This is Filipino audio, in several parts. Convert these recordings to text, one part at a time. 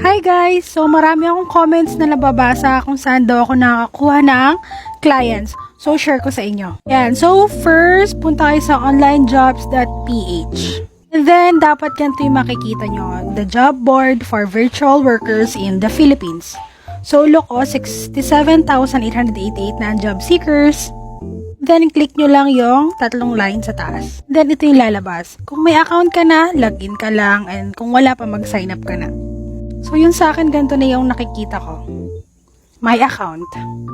Hi guys! So marami akong comments na nababasa kung saan daw ako nakakuha ng clients. So share ko sa inyo. Yan. So first, punta kayo sa onlinejobs.ph. And then, dapat ganito yung makikita nyo. The job board for virtual workers in the Philippines. So look 67,888 na job seekers. Then, click nyo lang yung tatlong line sa taas. Then, ito yung lalabas. Kung may account ka na, login ka lang. And kung wala pa, mag-sign up ka na. So, yun sa akin, ganito na yung nakikita ko. My account.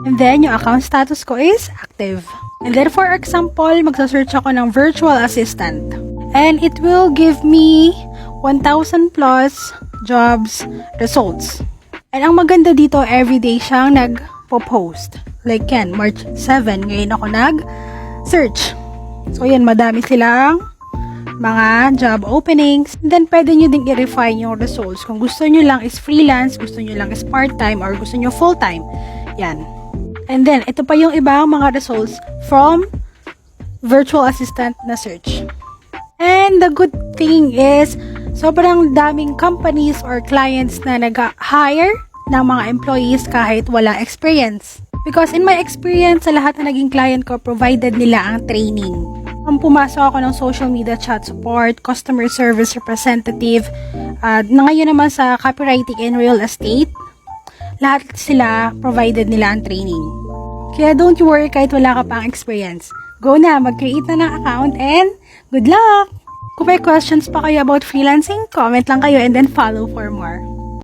And then, yung account status ko is active. And then, for example, magsasearch ako ng virtual assistant. And it will give me 1,000 plus jobs results. And ang maganda dito, everyday siyang nagpo-post. Like yan, March 7, ngayon ako nag-search. So, yan, madami silang mga job openings. And then, pwede nyo din i-refine yung results. Kung gusto nyo lang is freelance, gusto nyo lang is part-time, or gusto nyo full-time. Yan. And then, ito pa yung ibang mga results from virtual assistant na search. And the good thing is, sobrang daming companies or clients na nag-hire ng mga employees kahit wala experience. Because in my experience, sa lahat na naging client ko, provided nila ang training. Kung pumasok ako ng social media chat support, customer service representative, na ngayon naman sa copywriting and real estate, lahat sila provided nila ang training. Kaya don't you worry kahit wala ka pang experience. Go na, mag-create na ng account and good luck! Kung may questions pa kayo about freelancing, comment lang kayo and then follow for more.